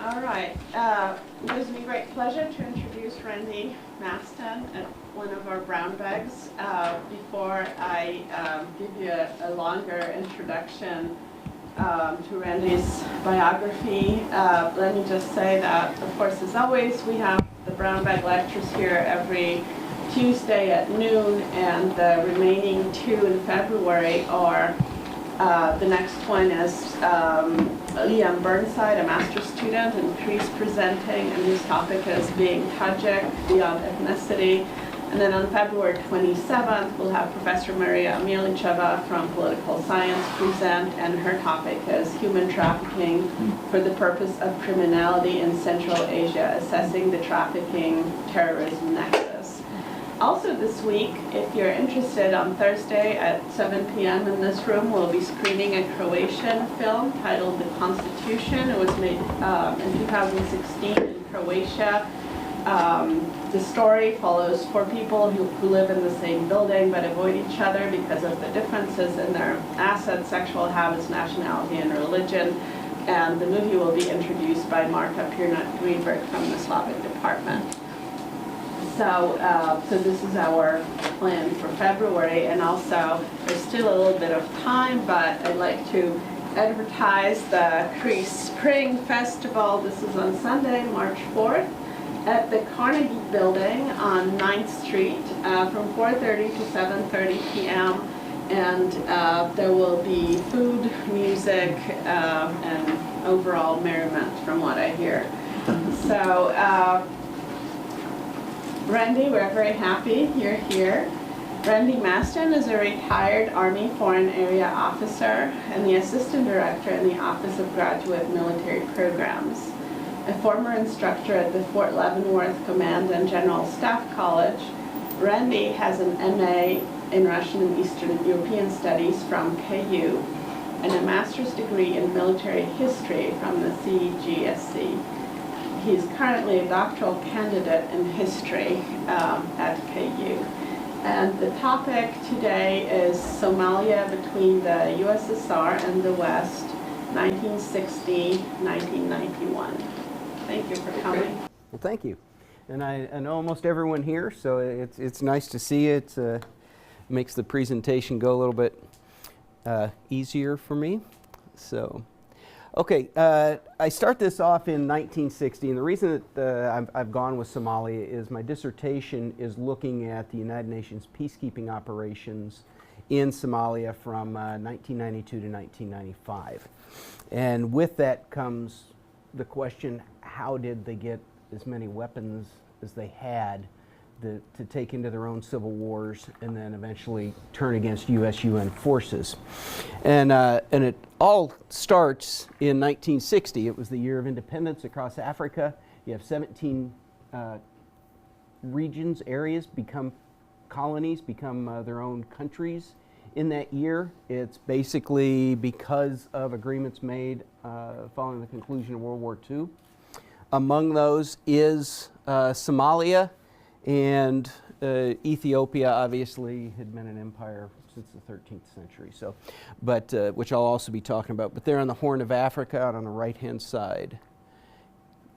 All right. It gives me great pleasure to introduce Randy Masten, one of our Brownbags. Before I give you a longer introduction to Randy's biography, let me just say that, of course, as always, we have the Brownbag lectures here every Tuesday at noon, and the remaining two in February are the next one is Liam Burnside, a master's student, and Chris presenting, and his topic is being Tajik beyond ethnicity. And then on February 27th, we'll have Professor Maria Milicheva from political science present, and her topic is human trafficking for the purpose of criminality in Central Asia, assessing the trafficking terrorism nexus. Also this week, if you're interested, on Thursday at 7 p.m. in this room, we'll be screening a Croatian film titled The Constitution. It was made in 2016 in Croatia. The story follows four people who live in the same building but avoid each other because of the differences in their assets, sexual habits, nationality, and religion. And the movie will be introduced by Marta Pirnat-Greenberg from the Slavic department. So this is our plan for February, and also there's still a little bit of time, but I'd like to advertise the Cree Spring Festival. This is on Sunday, March 4th, at the Carnegie Building on 9th Street from 4:30 to 7:30 p.m. And there will be food, music, and overall merriment from what I hear. So. Randy, we're very happy you're here. Randy Masten is a retired Army Foreign Area Officer and the Assistant Director in the Office of Graduate Military Programs. A former instructor at the Fort Leavenworth Command and General Staff College, Randy has an MA in Russian and Eastern European Studies from KU and a master's degree in military history from the CGSC. He's currently a doctoral candidate in history at KU. And the topic today is Somalia between the USSR and the West, 1960-1991. Thank you for coming. Well, thank you. And I know almost everyone here, so it's nice to see it. Makes the presentation go a little bit easier for me. So. Okay, I start this off in 1960, and the reason that I've gone with Somalia is my dissertation is looking at the United Nations peacekeeping operations in Somalia from 1992 to 1995. And with that comes the question, how did they get as many weapons as they had to take into their own civil wars and then eventually turn against UN forces. And it all starts in 1960. It was the year of independence across Africa. You have 17 regions, areas become colonies, become their own countries in that year. It's basically because of agreements made following the conclusion of World War II. Among those is Somalia, and Ethiopia obviously had been an empire since the 13th century, so, but which I'll also be talking about. But they're on the Horn of Africa, out on the right-hand side.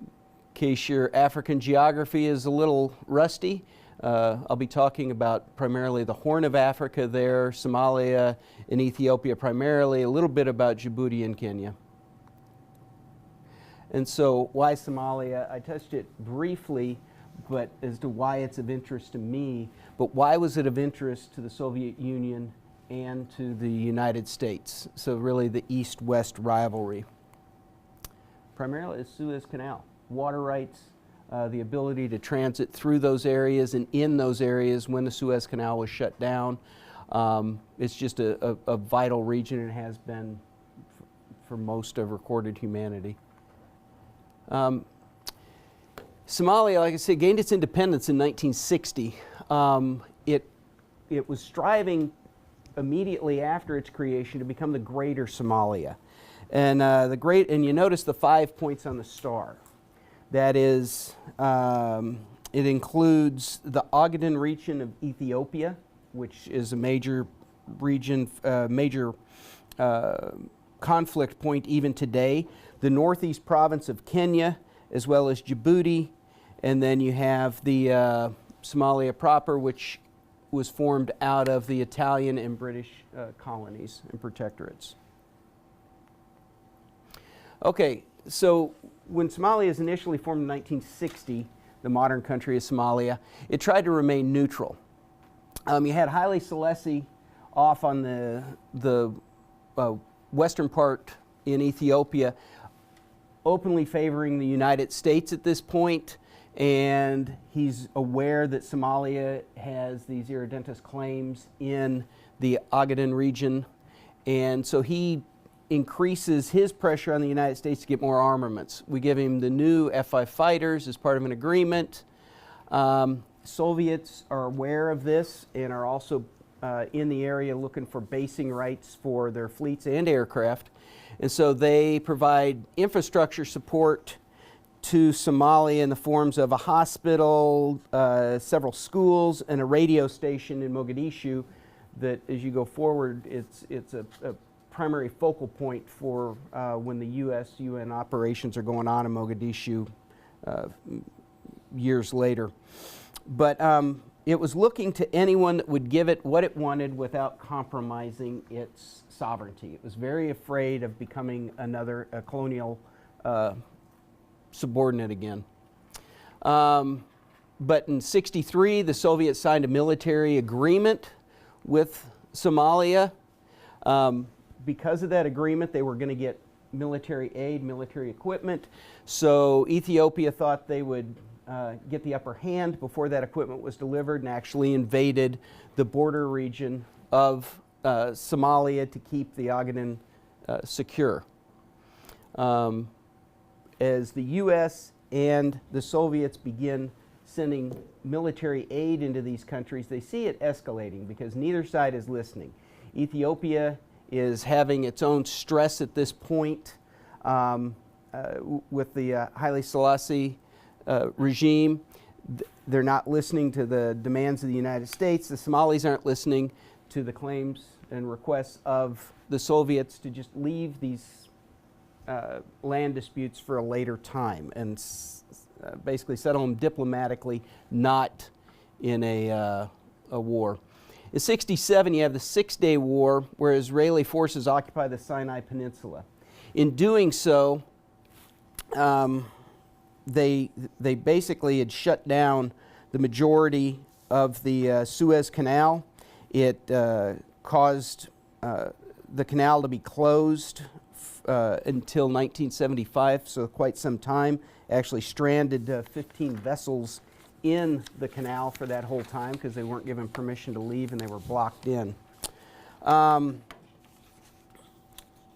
In case your African geography is a little rusty, I'll be talking about primarily the Horn of Africa there, Somalia and Ethiopia primarily, a little bit about Djibouti and Kenya. And so why Somalia? I touched it briefly, but as to why it's of interest to me, but why was it of interest to the Soviet Union and to the United States? So really the East-West rivalry. Primarily the Suez Canal, water rights, the ability to transit through those areas and in those areas when the Suez Canal was shut down. It's just a vital region, and has been for most of recorded humanity. Somalia, like I said, gained its independence in 1960. It was striving immediately after its creation to become the Greater Somalia, and you notice the 5 points on the star. That is, it includes the Ogaden region of Ethiopia, which is a major region, major conflict point even today. the northeast province of Kenya, as well as Djibouti, and then you have the Somalia proper, which was formed out of the Italian and British colonies and protectorates. Okay, so when Somalia is initially formed in 1960, the modern country of Somalia, it tried to remain neutral. You had Haile Selassie off on the western part in Ethiopia, openly favoring the United States at this point, and he's aware that Somalia has these irredentist claims in the Ogaden region, and so he increases his pressure on the United States to get more armaments. We give him the new F-5 fighters as part of an agreement. Soviets are aware of this and are also in the area looking for basing rights for their fleets and aircraft. And so they provide infrastructure support to Somalia in the forms of a hospital, several schools, and a radio station in Mogadishu that, as you go forward, it's a primary focal point for when the U.S.-UN operations are going on in Mogadishu years later. But it was looking to anyone that would give it what it wanted without compromising its sovereignty. It was very afraid of becoming another colonial subordinate again. But in '63, the Soviets signed a military agreement with Somalia. Because of that agreement, they were going to get military aid, military equipment. So Ethiopia thought they would get the upper hand before that equipment was delivered and actually invaded the border region of Somalia to keep the Ogaden secure. As the U.S. and the Soviets begin sending military aid into these countries, they see it escalating because neither side is listening. Ethiopia is having its own stress at this point with the Haile Selassie regime. They're not listening to the demands of the United States. The Somalis aren't listening to the claims and requests of the Soviets to just leave these land disputes for a later time and basically settle them diplomatically, not in a war. In '67, you have the Six-Day War, where Israeli forces occupy the Sinai Peninsula. In doing so, they basically had shut down the majority of the Suez Canal. It caused the canal to be closed until 1975, so quite some time. Actually stranded 15 vessels in the canal for that whole time because they weren't given permission to leave and they were blocked in.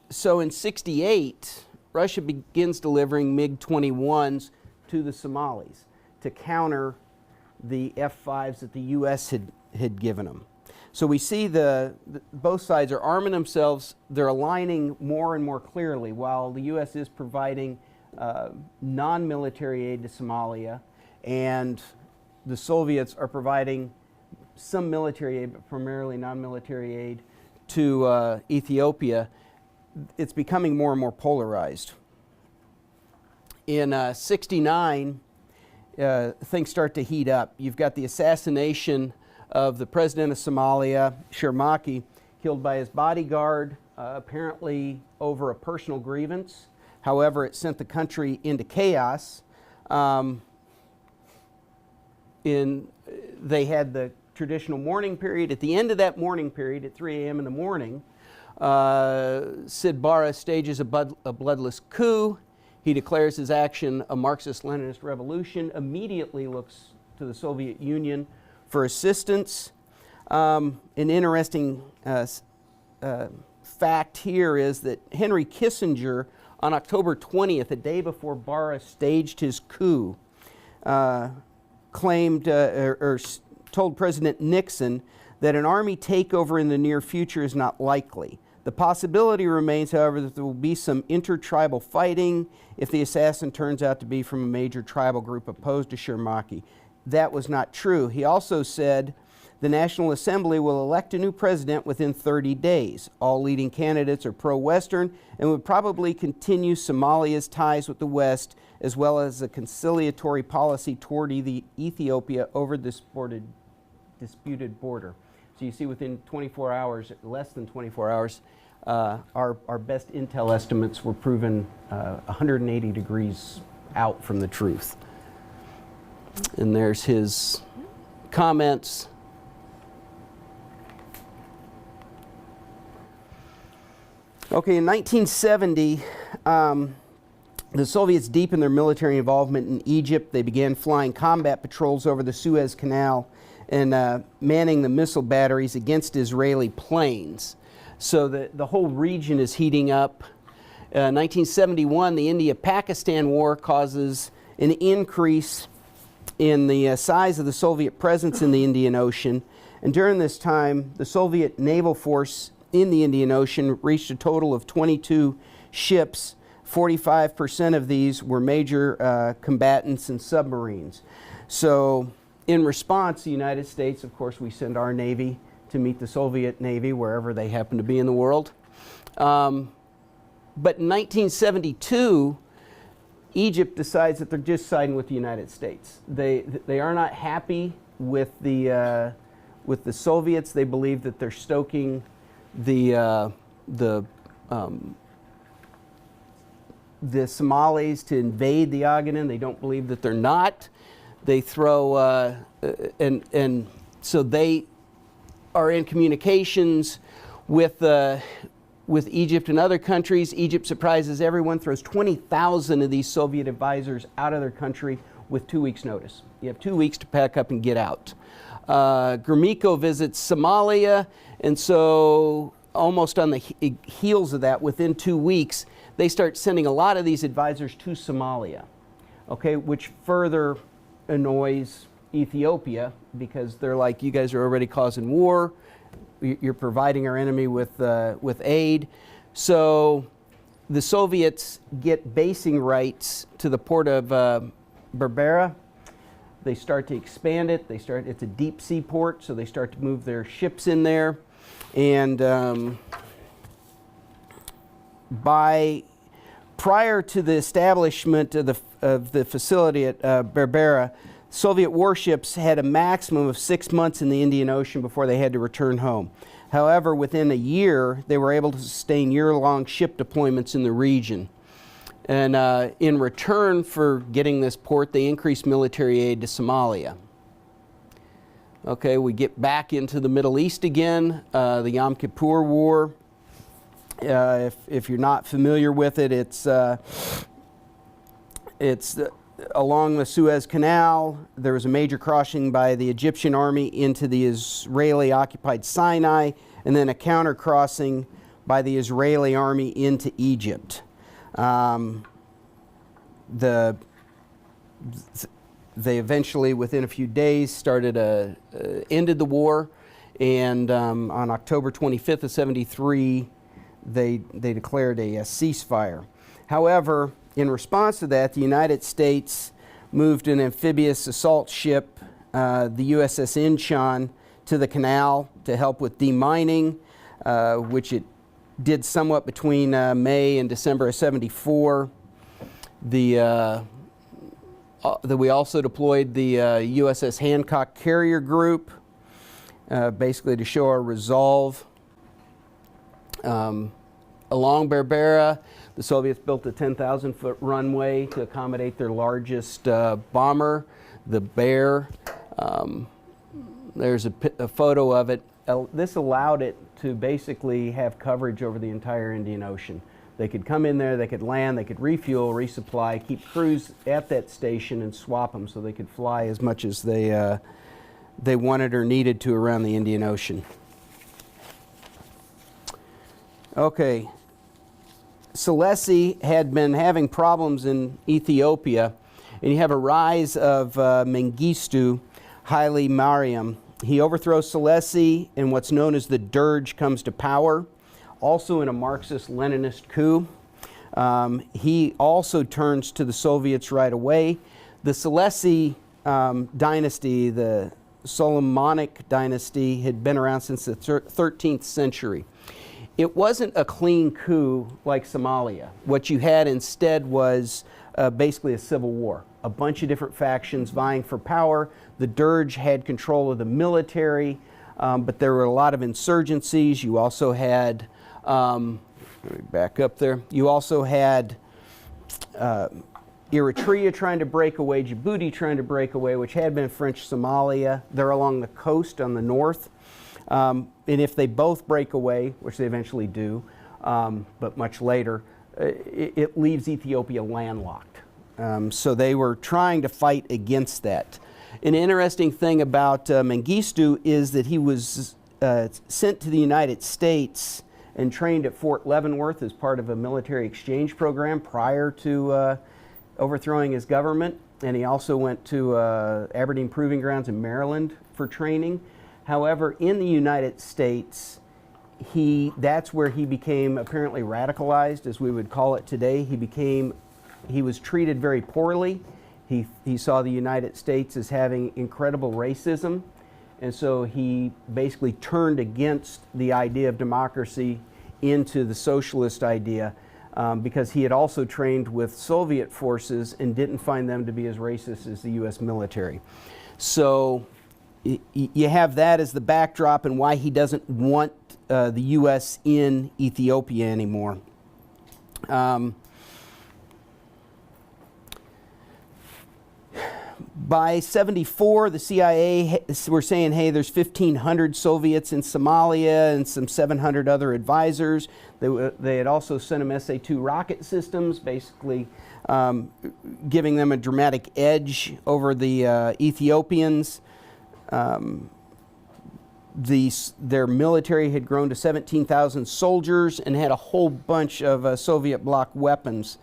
So in '68, Russia begins delivering MiG-21s to the Somalis to counter the F-5s that the U.S. had given them. So we see both sides are arming themselves. They're aligning more and more clearly. While the U.S. is providing non-military aid to Somalia, and the Soviets are providing some military aid, but primarily non-military aid to Ethiopia, it's becoming more and more polarized. In '69, things start to heat up. You've got the assassination of the president of Somalia, Shermaki, killed by his bodyguard, apparently over a personal grievance. However, it sent the country into chaos. They had the traditional mourning period. At the end of that mourning period, at 3 a.m. in the morning, Sid Barre stages a bloodless coup. He declares his action a Marxist-Leninist revolution, immediately looks to the Soviet Union for assistance. An interesting fact here is that Henry Kissinger, on October 20th, a day before Barre staged his coup, claimed or told President Nixon that an army takeover in the near future is not likely. The possibility remains, however, that there will be some intertribal fighting if the assassin turns out to be from a major tribal group opposed to Shermaki. That was not true. He also said The National Assembly will elect a new president within 30 days. All leading candidates are pro-Western and would probably continue Somalia's ties with the West, as well as a conciliatory policy toward Ethiopia over the disputed border. So you see within 24 hours, less than 24 hours, our best intel estimates were proven 180 degrees out from the truth. And there's his comments. Okay, in 1970, the Soviets deepened their military involvement in Egypt. They began flying combat patrols over the Suez Canal and manning the missile batteries against Israeli planes. So the whole region is heating up. 1971, the India-Pakistan War causes an increase in the size of the Soviet presence in the Indian Ocean. And during this time, the Soviet naval force in the Indian Ocean reached a total of 22 ships. 45% of these were major combatants and submarines. So in response, the United States, of course, we send our Navy to meet the Soviet Navy wherever they happen to be in the world. But in 1972, Egypt decides that they're just siding with the United States. They are not happy with the Soviets. They believe that they're stoking the Somalis to invade the Agaden. They don't believe that they're not. They throw and so they are in communications with Egypt and other countries. Egypt surprises everyone, throws 20,000 of these Soviet advisors out of their country with 2 weeks' notice. You have 2 weeks to pack up and get out. Gromyko visits Somalia, and so almost on the heels of that, within 2 weeks, they start sending a lot of these advisors to Somalia, okay, which further annoys Ethiopia because they're like, you guys are already causing war. You're providing our enemy with aid. So the Soviets get basing rights to the port of Berbera. They start to expand it. It's a deep sea port, so they start to move their ships in there. And prior to the establishment of the facility at Berbera, Soviet warships had a maximum of 6 months in the Indian Ocean before they had to return home. However, within a year, they were able to sustain year-long ship deployments in the region. And in return for getting this port, they increased military aid to Somalia. Okay, we get back into the Middle East again, the Yom Kippur War. If you're not familiar with it, it's along the Suez Canal. There was a major crossing by the Egyptian army into the Israeli-occupied Sinai, and then a counter-crossing by the Israeli army into Egypt. They eventually, within a few days, ended the war, and on October 25th of '73, they declared a ceasefire. However, in response to that, the United States moved an amphibious assault ship, the USS Incheon, to the canal to help with demining, which it did somewhat between May and December of '74. We also deployed the USS Hancock carrier group, basically to show our resolve. Along Berbera, the Soviets built a 10,000-foot runway to accommodate their largest bomber, the Bear. There's a photo of it. This allowed it to basically have coverage over the entire Indian Ocean. They could come in there, they could land, they could refuel, resupply, keep crews at that station and swap them so they could fly as much as they wanted or needed to around the Indian Ocean. Okay, Selassie had been having problems in Ethiopia, and you have a rise of Mengistu Haile Mariam. He overthrows Selassie, and what's known as the Dirge comes to power, also in a Marxist-Leninist coup. He also turns to the Soviets right away. The Selassie dynasty, the Solomonic Dynasty had been around since the 13th century. It wasn't a clean coup like Somalia. What you had instead was basically a civil war. A bunch of different factions vying for power. The Derg had control of the military, but there were a lot of insurgencies. You also had, let me back up there, you also had Eritrea trying to break away, Djibouti trying to break away, which had been French Somalia. They're along the coast on the north. And if they both break away, which they eventually do, but much later, it leaves Ethiopia landlocked. So they were trying to fight against that. An interesting thing about Mengistu is that he was sent to the United States and trained at Fort Leavenworth as part of a military exchange program prior to overthrowing his government. And he also went to Aberdeen Proving Grounds in Maryland for training. However, in the United States, that's where he became apparently radicalized, as we would call it today. He was treated very poorly. He saw the United States as having incredible racism, and so he basically turned against the idea of democracy into the socialist idea, because he had also trained with Soviet forces and didn't find them to be as racist as the U.S. military. So you have that as the backdrop and why he doesn't want the U.S. in Ethiopia anymore. By 74, the CIA were saying, hey, there's 1,500 Soviets in Somalia and some 700 other advisors. They had also sent them SA-2 rocket systems, basically giving them a dramatic edge over the Ethiopians. Their military had grown to 17,000 soldiers and had a whole bunch of Soviet bloc weapons.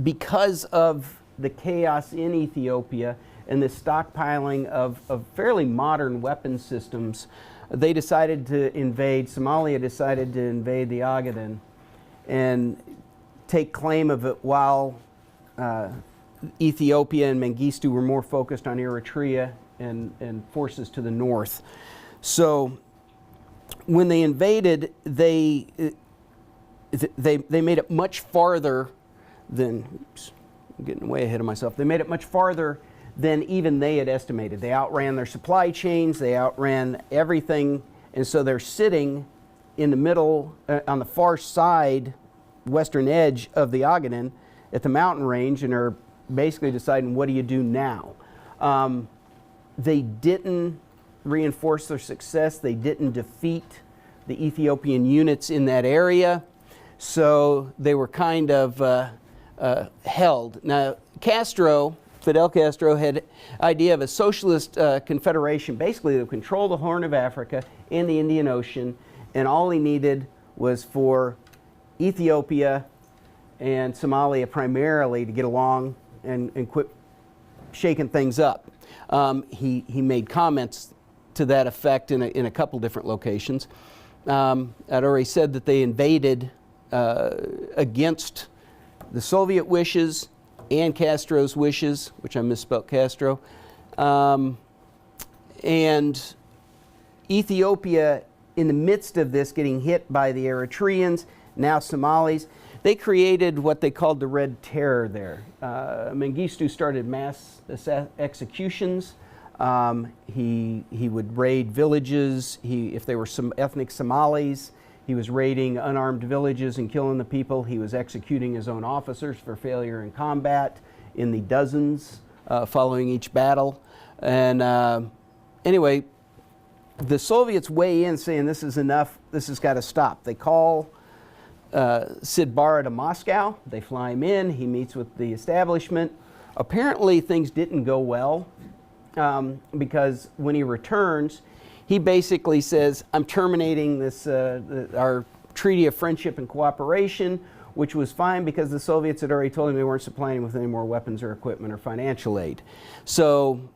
Because of the chaos in Ethiopia and the stockpiling of fairly modern weapon systems, they decided to invade, Somalia decided to invade the Ogaden and take claim of it, while Ethiopia and Mengistu were more focused on Eritrea and forces to the north. So when they invaded, they made it much farther than, oops, I'm getting way ahead of myself. They made it much farther than even they had estimated. They outran their supply chains, they outran everything, and so they're sitting in the middle, on the far side, western edge of the Ogaden at the mountain range, and are basically deciding, what do you do now? They didn't reinforce their success. They didn't defeat the Ethiopian units in that area, so they were kind of held. Now, Fidel Castro had an idea of a socialist confederation, basically to control the Horn of Africa and the Indian Ocean, and all he needed was for Ethiopia and Somalia primarily to get along and quit shaking things up. He made comments to that effect in a couple different locations. I'd already said that they invaded against the Soviet wishes and Castro's wishes, which I misspelled Castro. And Ethiopia, in the midst of this, getting hit by the Eritreans, now Somalis, they created what they called the Red Terror there. Mengistu started mass executions. He would raid villages. If they were some ethnic Somalis, he was raiding unarmed villages and killing the people. He was executing his own officers for failure in combat in the dozens following each battle. And anyway, the Soviets weigh in saying this is enough, this has got to stop. They call Sid Barra to Moscow. They fly him in. He meets with the establishment. Apparently things didn't go well because when he returns, he basically says, I'm terminating this our Treaty of Friendship and Cooperation, which was fine because the Soviets had already told him they weren't supplying him with any more weapons or equipment or financial aid. So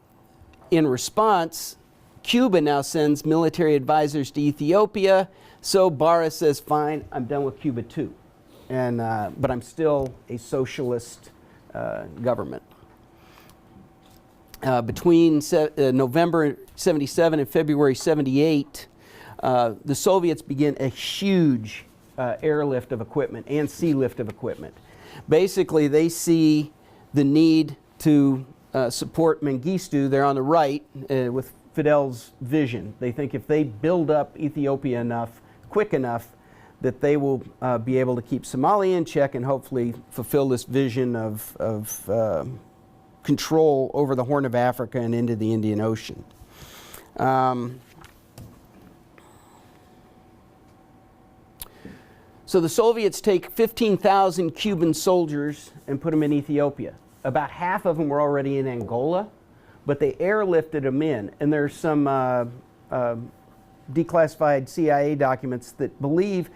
in response, Cuba now sends military advisors to Ethiopia. So Barra says, fine, I'm done with Cuba too. And, but I'm still a socialist government. between November 77 and February 78, the Soviets begin a huge airlift of equipment and sea lift of equipment. Basically, they see the need to support Mengistu there on the right with Fidel's vision. They think if they build up Ethiopia enough, quick enough, that they will be able to keep Somalia in check and hopefully fulfill this vision of control over the Horn of Africa and into the Indian Ocean. So the Soviets take 15,000 Cuban soldiers and put them in Ethiopia. About half of them were already in Angola, but they airlifted them in. And there's some declassified CIA documents that believe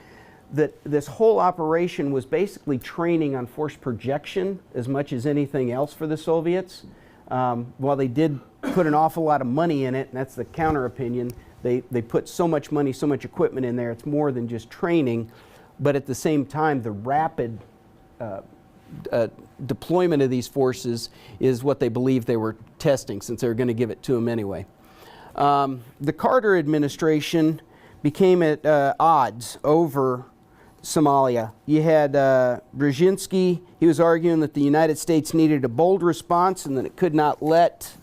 that this whole operation was basically training on force projection as much as anything else for the Soviets. While they did put an awful lot of money in it, and that's the counter opinion, they put so much money, so much equipment in there, it's more than just training. But at the same time, the rapid deployment of these forces is what they believe they were testing, since they were going to give it to them anyway. The Carter administration became at odds over Somalia. You had Brzezinski. He was arguing that the United States needed a bold response and that it could not let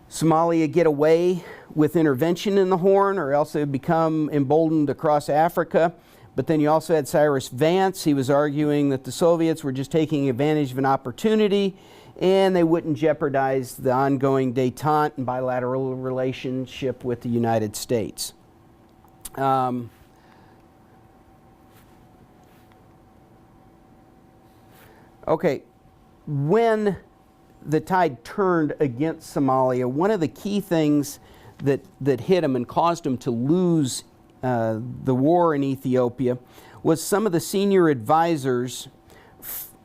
Somalia get away with intervention in the Horn, or else it would become emboldened across Africa. But then you also had Cyrus Vance. He was arguing that the Soviets were just taking advantage of an opportunity and they wouldn't jeopardize the ongoing détente and bilateral relationship with the United States. Okay, when the tide turned against Somalia, one of the key things that hit them and caused them to lose the war in Ethiopia was some of the senior advisors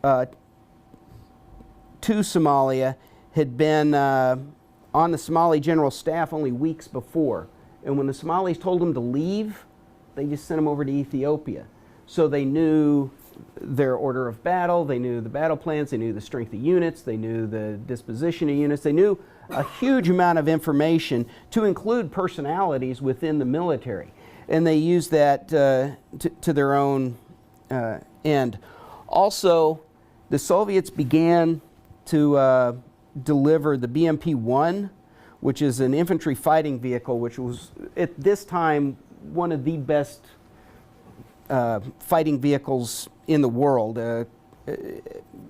to Somalia had been on the Somali general staff only weeks before. And when the Somalis told them to leave, they just sent them over to Ethiopia. So they knew their order of battle, they knew the battle plans, they knew the strength of units, they knew the disposition of units, they knew a huge amount of information to include personalities within the military. And they used that to their own end. Also, the Soviets began to deliver the BMP-1, which is an infantry fighting vehicle, which was at this time one of the best fighting vehicles in the world,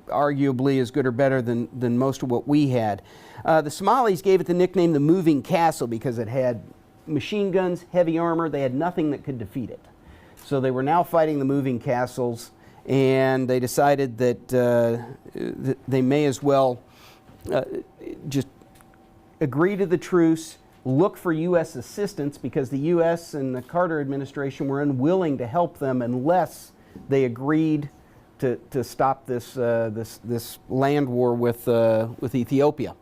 arguably as good or better than most of what we had. The Somalis gave it the nickname the Moving Castle because it had machine guns, heavy armor. They had nothing that could defeat it. So they were now fighting the moving castles, and they decided that they may as well just agree to the truce, look for U.S. assistance, because the U.S. and the Carter administration were unwilling to help them unless they agreed to stop this land war with Ethiopia.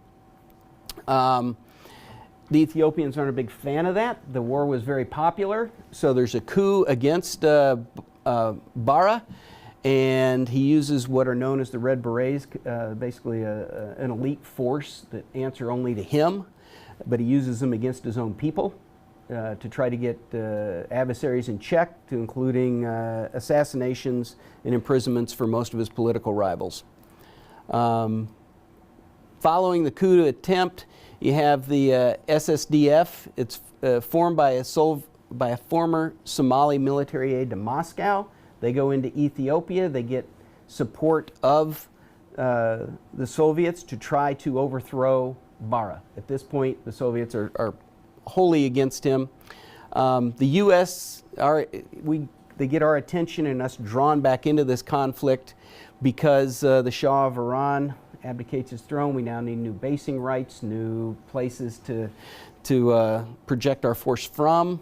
The Ethiopians aren't a big fan of that. The war was very popular, so there's a coup against Bara, and he uses what are known as the Red Berets, basically an elite force that answer only to him, but he uses them against his own people to try to get adversaries in check, to including assassinations and imprisonments for most of his political rivals. Following the coup attempt, you have the SSDF. It's formed by a former Somali military aide to Moscow. They go into Ethiopia. They get support of the Soviets to try to overthrow Bara. At this point, the Soviets are wholly against him. The U.S., they get our attention and us drawn back into this conflict because the Shah of Iran abdicates his throne. We now need new basing rights, new places to project our force from.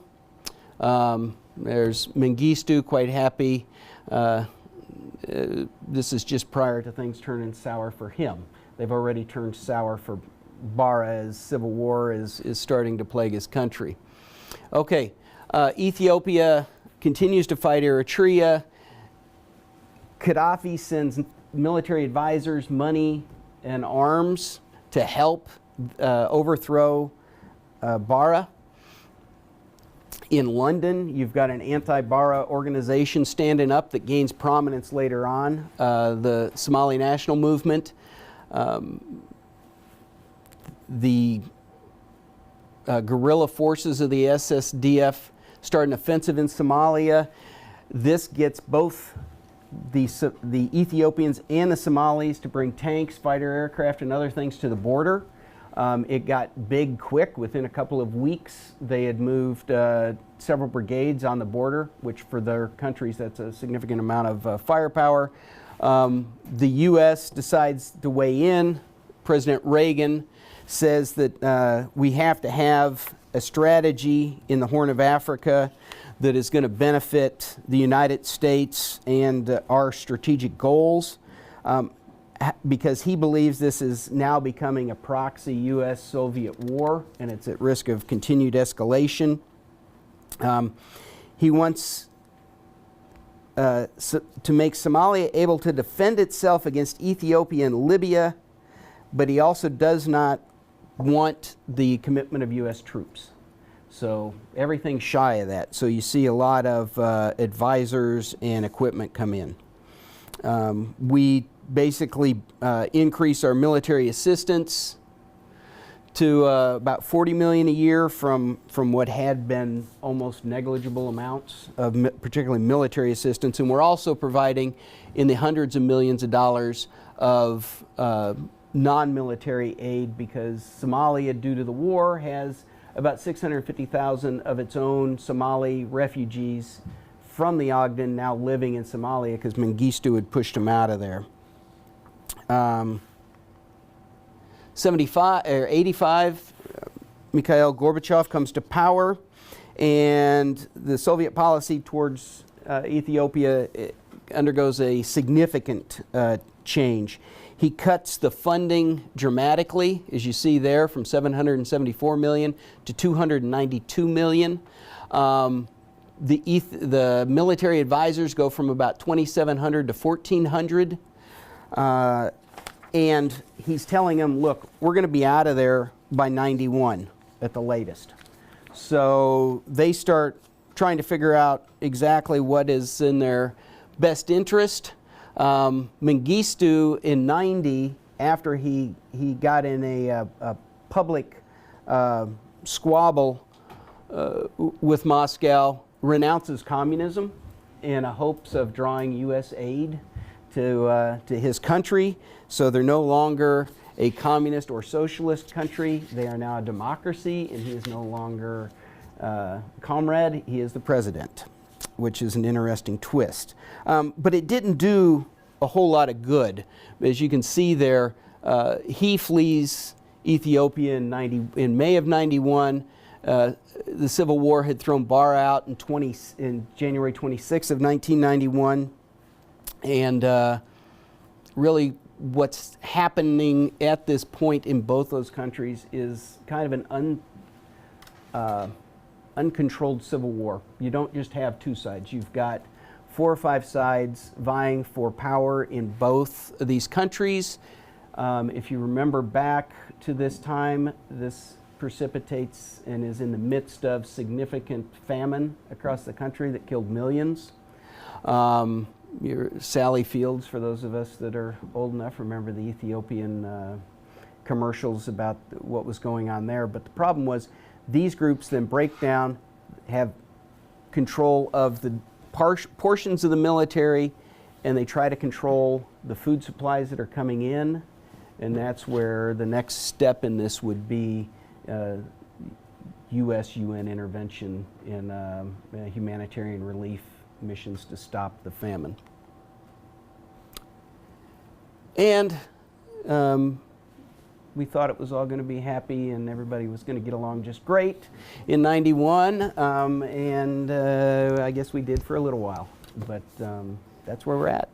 There's Mengistu, quite happy. This is just prior to things turning sour for him. They've already turned sour for Bara as civil war is starting to plague his country. Okay, Ethiopia continues to fight Eritrea. Gaddafi sends military advisors money and arms to help overthrow Bara. In London, you've got an anti-Bara organization standing up that gains prominence later on, the Somali National Movement. The guerrilla forces of the SSDF start an offensive in Somalia. This gets both the Ethiopians and the Somalis to bring tanks, fighter aircraft, and other things to the border. It got big quick. Within a couple of weeks, they had moved several brigades on the border, which for their countries, that's a significant amount of firepower. The U.S. decides to weigh in. President Reagan says that we have to have a strategy in the Horn of Africa that is going to benefit the United States and our strategic goals. Because he believes this is now becoming a proxy U.S.-Soviet war, and it's at risk of continued escalation. He wants to make Somalia able to defend itself against Ethiopia and Libya, but he also does not want the commitment of U.S. troops. So everything's shy of that. So you see a lot of advisors and equipment come in. We basically increase our military assistance to about $40 million a year from what had been almost negligible amounts of particularly military assistance, and we're also providing in the hundreds of millions of dollars of non-military aid, because Somalia, due to the war, has about 650,000 of its own Somali refugees from the Ogden now living in Somalia because Mengistu had pushed them out of there. 85, Mikhail Gorbachev comes to power, and the Soviet policy towards Ethiopia undergoes a significant change. He cuts the funding dramatically, as you see there, from $774 million to $292 million. The military advisors go from about 2,700 to 1,400. And he's telling them, look, we're going to be out of there by 91 at the latest. So they start trying to figure out exactly what is in their best interest. Mengistu in 90, after he got in a public squabble with Moscow, renounces communism in hopes of drawing U.S. aid to his country. So they're no longer a communist or socialist country. They are now a democracy, and he is no longer comrade. He is the president, which is an interesting twist. But it didn't do a whole lot of good. As you can see there, he flees Ethiopia in May of 91. The Civil War had thrown Bara out in January 26 of 1991. And really what's happening at this point in both those countries is kind of an uncontrolled civil war. You don't just have two sides. You've got 4 or 5 sides vying for power in both of these countries. If you remember back to this time, this precipitates and is in the midst of significant famine across the country that killed millions. Sally Fields, for those of us that are old enough, remember the Ethiopian commercials about what was going on there. But the problem was these groups then break down, have control of the portions of the military, and they try to control the food supplies that are coming in. And that's where the next step in this would be UN intervention in humanitarian relief missions to stop the famine. And we thought it was all going to be happy and everybody was going to get along just great in 91, and I guess we did for a little while, but that's where we're at.